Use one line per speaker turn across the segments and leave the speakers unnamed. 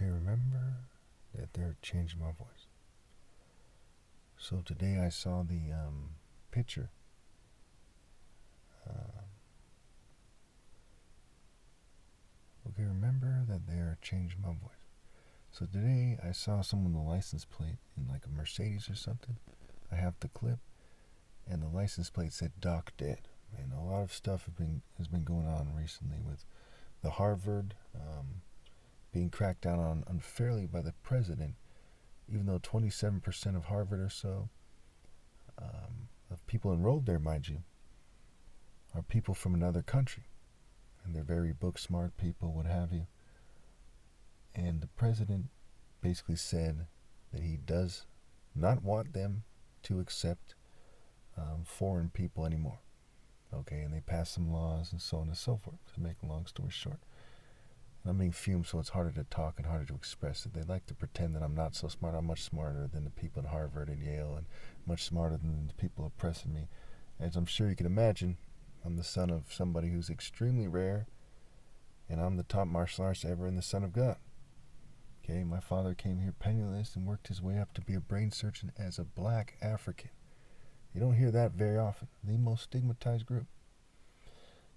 Okay, remember that they're changing my voice. So today I saw the picture. Uh, okay, remember that they're changing my voice. So today I saw someone with a license plate in like a Mercedes or something. I have the clip, and the license plate said "Doc Dead." And a lot of stuff has been going on recently with the Harvard being cracked down on unfairly by the president, even though 27% of Harvard or so of people enrolled there, mind you, are people from another country, and they're very book smart people, what have you. And the president basically said that he does not want them to accept foreign people anymore. Okay, and they passed some laws and so on and so forth, to make a long story short. And I'm being fumed, so it's harder to talk and harder to express it. They like to pretend that I'm not so smart. I'm much smarter than the people at Harvard and Yale, and much smarter than the people oppressing me. As I'm sure you can imagine, I'm the son of somebody who's extremely rare, and I'm the top martial artist ever and the son of God. Okay, my father came here penniless and worked his way up to be a brain surgeon as a black African. You don't hear that very often. The most stigmatized group.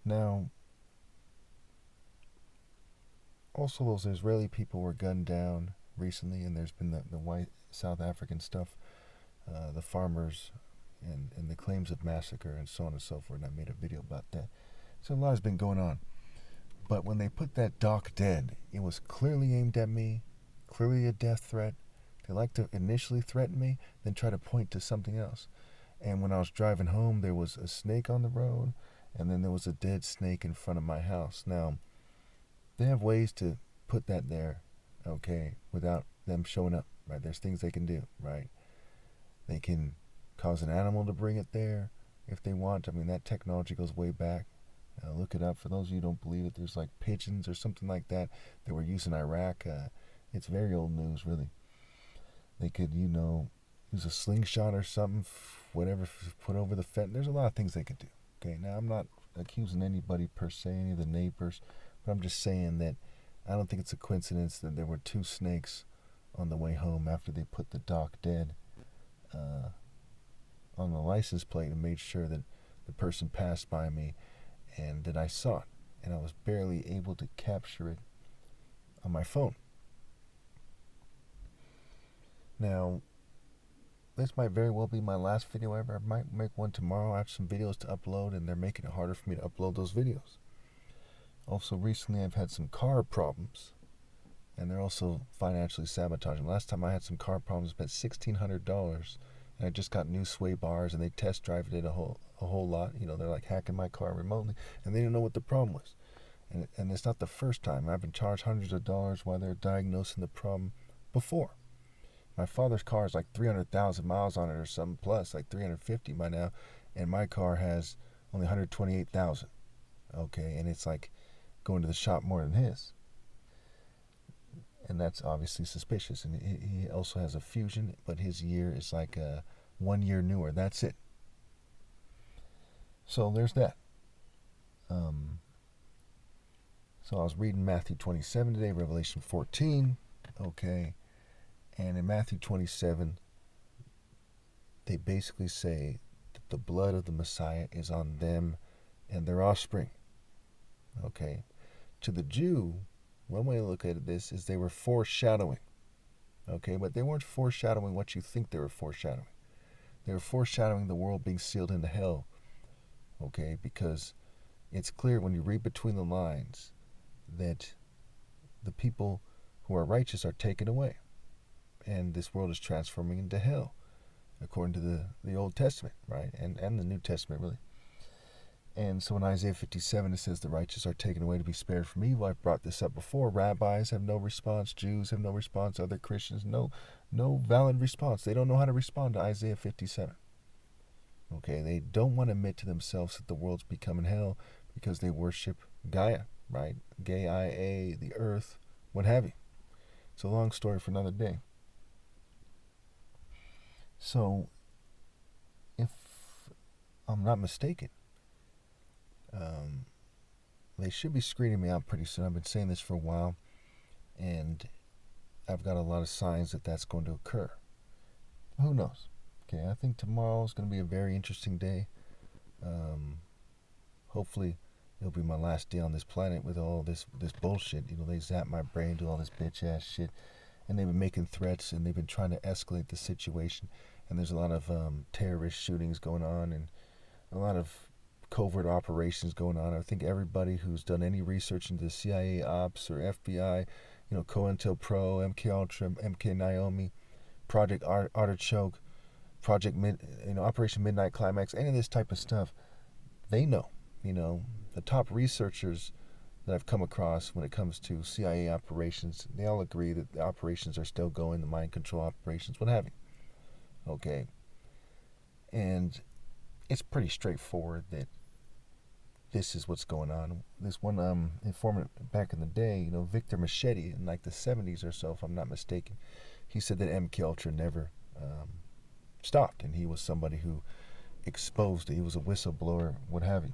Now, also those Israeli people were gunned down recently, and there's been the white South African stuff, the farmers, and the claims of massacre and so on and so forth. And I made a video about that. So a lot has been going on. But when they put that "Doc Dead," it was clearly aimed at me, clearly a death threat. They like to initially threaten me, then try to point to something else. And when I was driving home, there was a snake on the road, and then there was a dead snake in front of my house. Now, they have ways to put that there, okay, without them showing up, right? There's things they can do, right? They can cause an animal to bring it there if they want. I mean, that technology goes way back. Look it up. For those of you who don't believe it, there's like pigeons or something like that that were used in Iraq. It's very old news, really. They could, use a slingshot or something, whatever, put over the fence. There's a lot of things they could do. Okay, now I'm not accusing anybody per se, any of the neighbors, but I'm just saying that I don't think it's a coincidence that there were two snakes on the way home after they put the "Doc Dead" on the license plate and made sure that the person passed by me and that I saw it. And I was barely able to capture it on my phone. Now, this might very well be my last video ever. I might make one tomorrow. I have some videos to upload, and they're making it harder for me to upload those videos. Also, recently I've had some car problems, and they're also financially sabotaging. Last time I had some car problems, I spent $1,600, and I just got new sway bars, and they test drive it a whole lot. They're like hacking my car remotely, and they didn't know what the problem was. And it's not the first time. I've been charged hundreds of dollars while they're diagnosing the problem before. My father's car is like 300,000 miles on it or something, plus like 350 by now, and my car has only 128,000. Okay, and it's like going to the shop more than his. And that's obviously suspicious. And he also has a Fusion, but his year is like 1 year newer. That's it. So there's that. So I was reading Matthew 27 today, Revelation 14. Okay. And in Matthew 27, they basically say that the blood of the Messiah is on them and their offspring. Okay. To the Jew, one way to look at this is they were foreshadowing. Okay, but they weren't foreshadowing what you think they were foreshadowing. They were foreshadowing the world being sealed into hell. Okay, because it's clear when you read between the lines that the people who are righteous are taken away. And this world is transforming into hell, according to the Old Testament, right? And the New Testament, really. And so in Isaiah 57, it says the righteous are taken away to be spared from evil. I've brought this up before. Rabbis have no response. Jews have no response. Other Christians, no valid response. They don't know how to respond to Isaiah 57. Okay, they don't want to admit to themselves that the world's becoming hell because they worship Gaia, right? Gaia, the earth, what have you. It's a long story for another day. So, if I'm not mistaken, they should be screening me out pretty soon. I've been saying this for a while, and I've got a lot of signs that that's going to occur. Who knows? Okay, I think tomorrow is going to be a very interesting day. Um, Hopefully, it'll be my last day on this planet with all this bullshit. They zap my brain, do all this bitch ass shit, and they've been making threats and they've been trying to escalate the situation. And there's a lot of terrorist shootings going on and a lot of covert operations going on. I think everybody who's done any research into CIA ops or FBI, COINTELPRO, MK Ultra, MK Naomi, Project Artichoke, Operation Midnight Climax, any of this type of stuff, they know. The top researchers that I've come across when it comes to CIA operations, they all agree that the operations are still going, the mind control operations, what have you. Okay. And it's pretty straightforward that this is what's going on. This one informant back in the day, Victor Machete, in like the 70s or so, if I'm not mistaken, he said that MK Ultra never stopped, and he was somebody who exposed it. He was a whistleblower, what have you.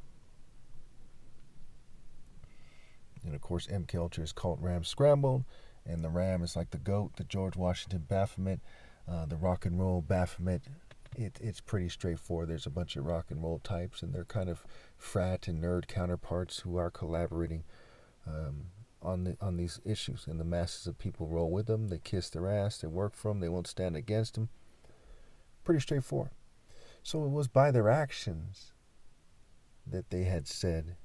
And of course, MK Ultra is called Ram Scrambled, and the Ram is like the GOAT, the George Washington Baphomet, the rock and roll Baphomet. It's pretty straightforward. There's a bunch of rock and roll types, and they're kind of frat and nerd counterparts who are collaborating on these issues. And the masses of people roll with them. They kiss their ass. They work for them. They won't stand against them. Pretty straightforward. So it was by their actions that they had said,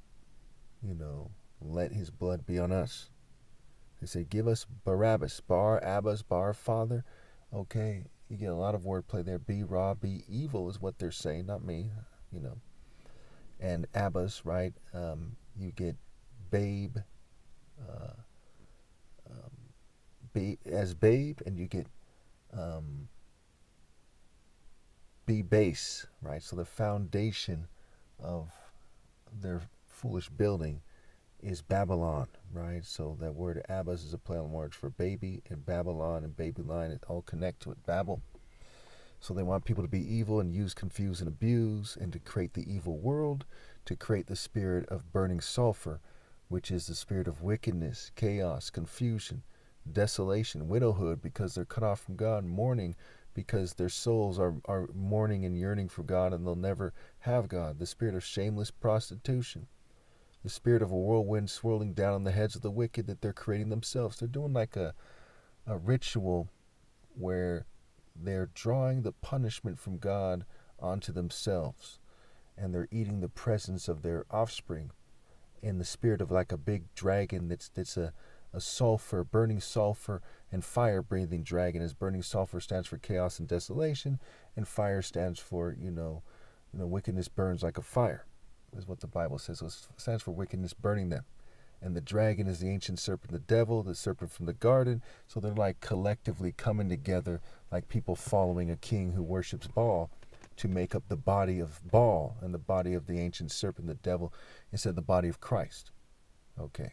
let his blood be on us. They said, give us Barabbas, Bar, Abbas, Bar, Father. Okay, you get a lot of wordplay there. Be raw, be evil is what they're saying, not me, And Abbas, right? You get babe as babe, and you get be base, right? So the foundation of their foolish building is Babylon, right? So that word Abbas is a play on words for baby, and Babylon and Babylon, it all connect to it, Babel. So they want people to be evil and use, confuse, and abuse, and to create the evil world, to create the spirit of burning sulfur, which is the spirit of wickedness, chaos, confusion, desolation, widowhood, because they're cut off from God, mourning, because their souls are mourning and yearning for God, and they'll never have God. The spirit of shameless prostitution, the spirit of a whirlwind swirling down on the heads of the wicked that they're creating themselves. They're doing like a ritual where they're drawing the punishment from God onto themselves, and they're eating the presence of their offspring in the spirit of like a big dragon that's a sulfur, burning sulfur and fire breathing dragon. As burning sulfur stands for chaos and desolation, and fire stands for, wickedness burns like a fire, is what the Bible says. So it stands for wickedness burning them. And the dragon is the ancient serpent, the devil, the serpent from the garden. So they're like collectively coming together like people following a king who worships Baal to make up the body of Baal and the body of the ancient serpent, the devil, instead of the body of Christ. Okay.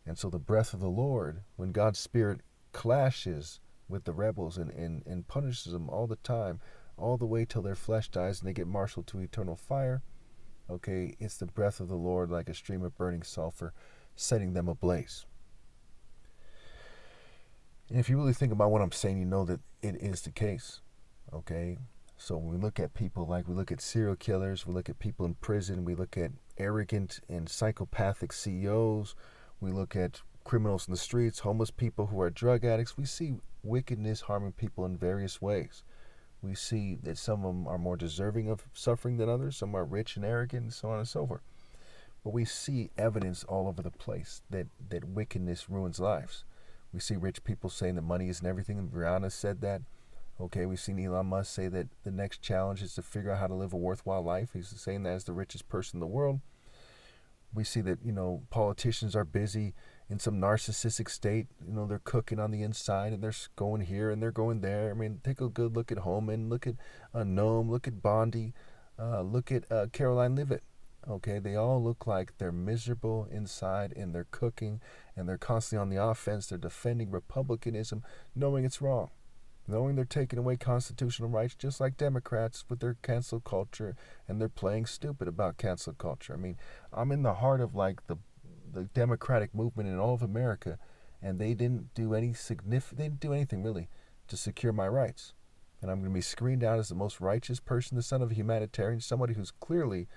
And so the breath of the Lord, when God's Spirit clashes with the rebels and punishes them all the time, all the way till their flesh dies and they get marshaled to eternal fire, okay, it's the breath of the Lord like a stream of burning sulfur, setting them ablaze. And if you really think about what I'm saying, you know that it is the case, okay? So when we look at people, like we look at serial killers, we look at people in prison, we look at arrogant and psychopathic CEOs, we look at criminals in the streets, homeless people who are drug addicts, we see wickedness harming people in various ways. We see that some of them are more deserving of suffering than others, some are rich and arrogant, and so on and so forth. But we see evidence all over the place that wickedness ruins lives. We see rich people saying that money isn't everything, and Rihanna said that. Okay, we've seen Elon Musk say that the next challenge is to figure out how to live a worthwhile life. He's saying that as the richest person in the world. We see that, politicians are busy in some narcissistic state. They're cooking on the inside, and they're going here and they're going there. I mean, take a good look at Homan, look at Noam, look at Bondi, look at Caroline Leavitt. Okay, they all look like they're miserable inside, and they're cooking, and they're constantly on the offense. They're defending republicanism, knowing it's wrong, knowing they're taking away constitutional rights, just like Democrats with their cancel culture, and they're playing stupid about cancel culture. I mean, I'm in the heart of like the Democratic movement in all of America, and they didn't do anything really to secure my rights. And I'm going to be screened out as the most righteous person, the son of a humanitarian, somebody who's clearly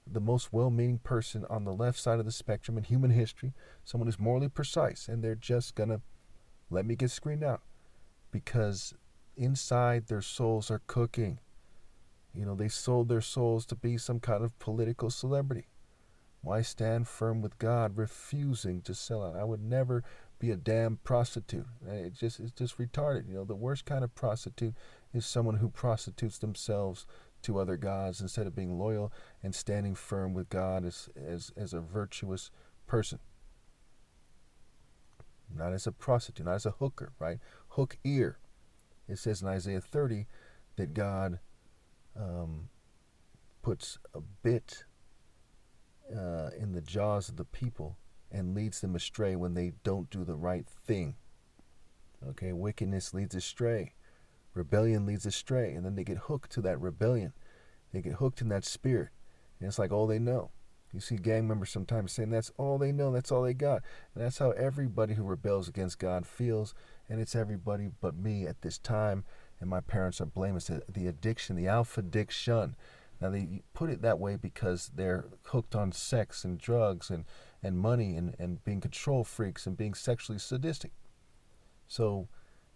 the most well-meaning person on the left side of the spectrum in human history, someone who's morally precise, and they're just going to let me get screened out because inside their souls are cooking. They sold their souls to be some kind of political celebrity. Why stand firm with God, refusing to sell out? I would never be a damn prostitute. It's just retarded. The worst kind of prostitute is someone who prostitutes themselves to other gods instead of being loyal and standing firm with God as a virtuous person. Not as a prostitute, not as a hooker, right? Hook ear. It says in Isaiah 30 that God puts a bit in the jaws of the people and leads them astray when they don't do the right thing. Okay, wickedness leads astray. Rebellion leads astray. And then they get hooked to that rebellion. They get hooked in that spirit. And it's like all they know. You see gang members sometimes saying that's all they know, that's all they got. And that's how everybody who rebels against God feels. And it's everybody but me at this time. And my parents are blamed. It's the addiction, the alpha addiction. Now they put it that way because they're hooked on sex and drugs and money and being control freaks and being sexually sadistic. So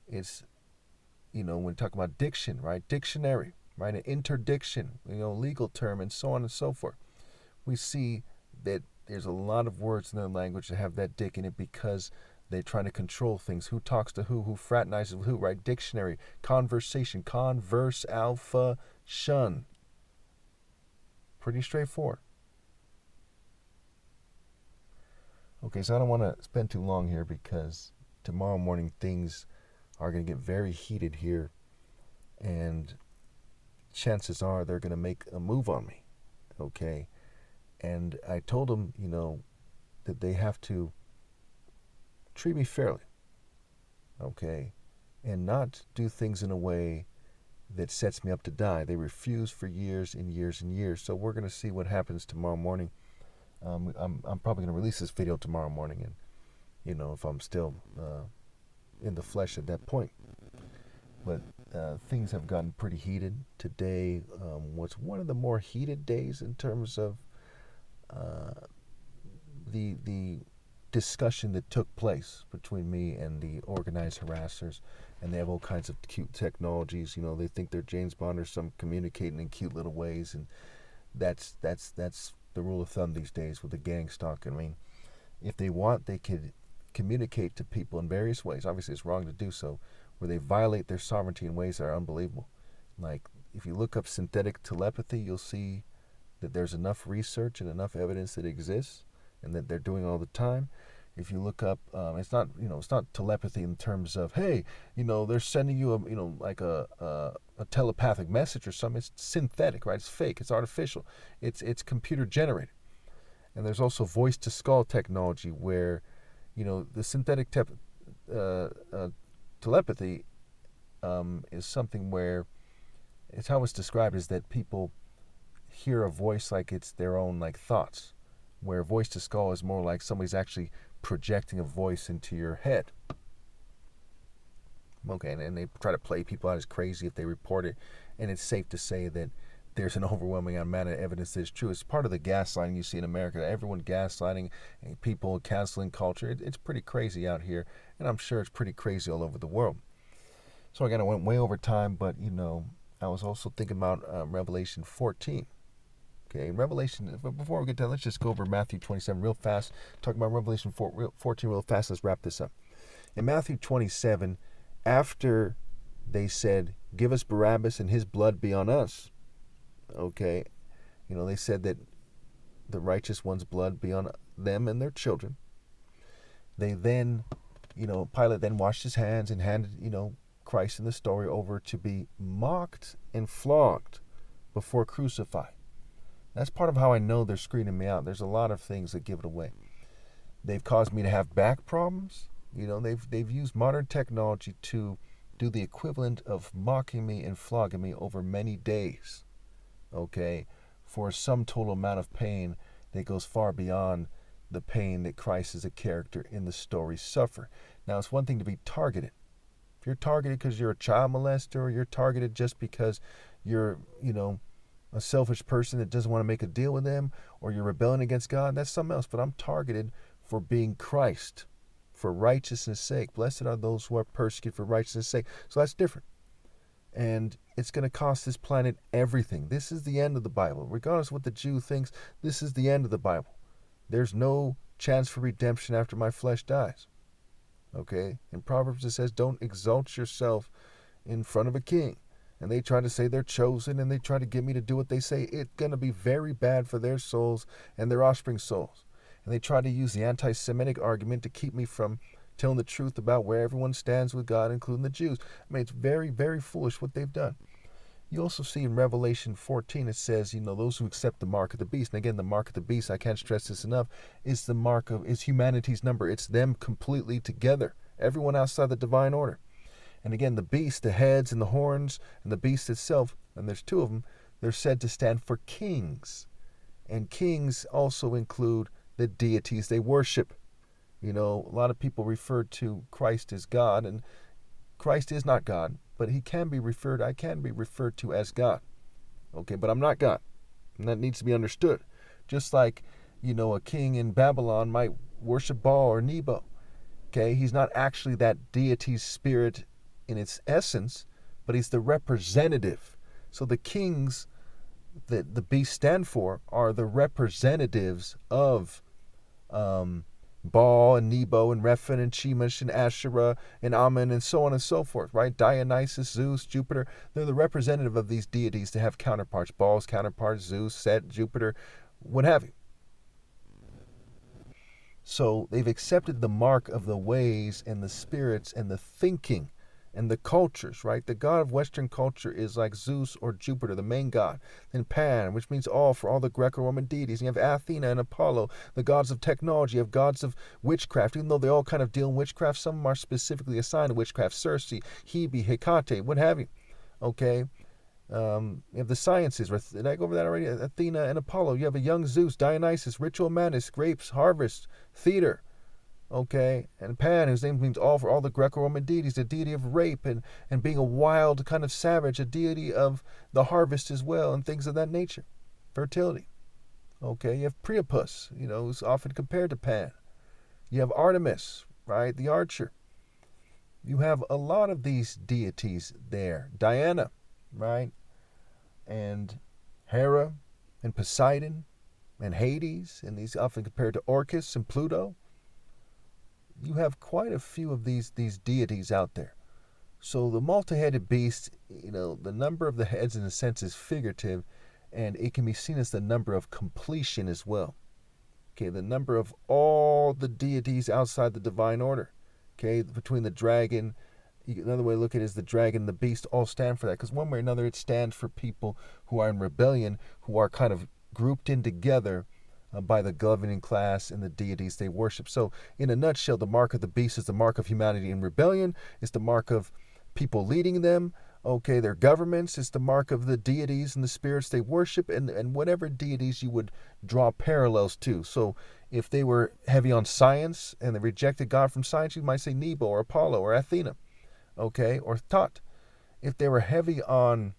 it's, when we talk about diction, right? Dictionary, right? An interdiction, legal term and so on and so forth. We see that there's a lot of words in their language that have that dick in it because they're trying to control things. Who talks to who fraternizes with who, right? Dictionary, conversation, converse, alpha, shun. Pretty straightforward. Okay, so I don't want to spend too long here because tomorrow morning things are going to get very heated here, and chances are they're going to make a move on me. Okay, and I told them, that they have to treat me fairly. Okay, and not do things in a way that sets me up to die. They refused for years and years and years. So we're going to see what happens tomorrow morning. I'm probably going to release this video tomorrow morning, and if I'm still in the flesh at that point. But things have gotten pretty heated. Today was one of the more heated days in terms of the discussion that took place between me and the organized harassers. And they have all kinds of cute technologies. They think they're James Bond or some communicating in cute little ways. And that's the rule of thumb these days with the gang stalk. I mean, if they want, they could communicate to people in various ways. Obviously, it's wrong to do so, where they violate their sovereignty in ways that are unbelievable. Like, if you look up synthetic telepathy, you'll see that there's enough research and enough evidence that exists and that they're doing all the time. If you look up, it's not telepathy in terms of, hey, they're sending you a telepathic message or something. It's synthetic, right? It's fake. It's artificial. It's computer generated. And there's also voice to skull technology where, the synthetic telepathy is something where it's how it's described is that people hear a voice like it's their own thoughts, where voice to skull is more like somebody's actually projecting a voice into your head. Okay, and they try to play people out as crazy if they report it, and it's safe to say that there's an overwhelming amount of evidence that it's true. It's part of the gaslighting you see in America. Everyone gaslighting and people canceling culture. It's pretty crazy out here, and I'm sure it's pretty crazy all over the world. So again, I went way over time, but I was also thinking about Revelation 14. Okay, Revelation, but before we get done, let's just go over Matthew 27 real fast. Talk about Revelation 14 real fast. Let's wrap this up. In Matthew 27, after they said, give us Barabbas and his blood be on us. Okay, they said that the righteous one's blood be on them and their children. They then, Pilate then washed his hands and handed, Christ in the story over to be mocked and flogged before crucified. That's part of how I know they're screening me out. There's a lot of things that give it away. They've caused me to have back problems. They've used modern technology to do the equivalent of mocking me and flogging me over many days. Okay, for some total amount of pain that goes far beyond the pain that Christ as a character in the story suffered. Now, it's one thing to be targeted. If you're targeted because you're a child molester, or you're targeted just because you're, a selfish person that doesn't want to make a deal with them, or you're rebelling against God, that's something else. But I'm targeted for being Christ, for righteousness' sake. Blessed are those who are persecuted for righteousness' sake. So that's different. And it's going to cost this planet everything. This is the end of the Bible. Regardless of what the Jew thinks, this is the end of the Bible. There's no chance for redemption after my flesh dies. Okay? In Proverbs it says, don't exalt yourself in front of a king. And they try to say they're chosen, and they try to get me to do what they say. It's going to be very bad for their souls and their offspring's souls. And they try to use the anti-Semitic argument to keep me from telling the truth about where everyone stands with God, including the Jews. I mean, it's very, very foolish what they've done. You also see in Revelation 14, it says, those who accept the mark of the beast. And again, the mark of the beast, I can't stress this enough, is humanity's number. It's them completely together. Everyone outside the divine order. And again, the beast, the heads and the horns, and the beast itself, and there's two of them, they're said to stand for kings. And kings also include the deities they worship. A lot of people refer to Christ as God, and Christ is not God, but I can be referred to as God. Okay, but I'm not God. And that needs to be understood. Just like, a king in Babylon might worship Baal or Nebo. Okay, he's not actually that deity's spirit in its essence, but he's the representative. So the kings that the beasts stand for are the representatives of Baal and Nebo and Rephan and Chemosh and Asherah and Ammon and so on and so forth, right? Dionysus, Zeus, Jupiter. They're the representative of these deities to have counterparts. Baal's counterparts, Zeus, Set, Jupiter, what have you. So they've accepted the mark of the ways and the spirits and the thinking and the cultures, right? The god of Western culture is like Zeus or Jupiter, the main god. Then Pan, which means all for all the Greco-Roman deities. And you have Athena and Apollo, the gods of technology. You have gods of witchcraft, even though they all kind of deal in witchcraft. Some are specifically assigned to witchcraft. Circe, Hebe, Hecate, what have you. Okay? You have the sciences. Did I go over that already? Athena and Apollo. You have a young Zeus, Dionysus, ritual madness, grapes, harvest, theater. Okay, and Pan, whose name means all for all the Greco-Roman deities, the deity of rape and being a wild kind of savage, a deity of the harvest as well, and things of that nature. Fertility. Okay, you have Priapus, who's often compared to Pan. You have Artemis, right, the archer. You have a lot of these deities there. Diana, right, and Hera, and Poseidon, and Hades, and these often compared to Orcus and Pluto. You have quite a few of these deities out there. So the multi-headed beast, the number of the heads in a sense is figurative, and it can be seen as the number of completion as well. Okay, the number of all the deities outside the divine order. Okay, between the dragon, another way to look at it is the dragon and the beast all stand for that, because one way or another it stands for people who are in rebellion, who are kind of grouped in together by the governing class and the deities they worship. So in a nutshell, the mark of the beast is the mark of humanity in rebellion. It's the mark of people leading them. Okay, their governments. It's the mark of the deities and the spirits they worship, and whatever deities you would draw parallels to. So if they were heavy on science and they rejected God from science, you might say Nebo or Apollo or Athena. Okay, or Thoth. If they were heavy on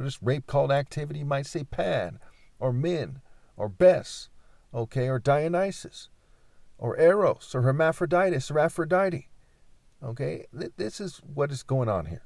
just rape cult activity, you might say Pan or Min, or Bes, okay, or Dionysus, or Eros, or Hermaphroditus, or Aphrodite. Okay, this is what is going on here.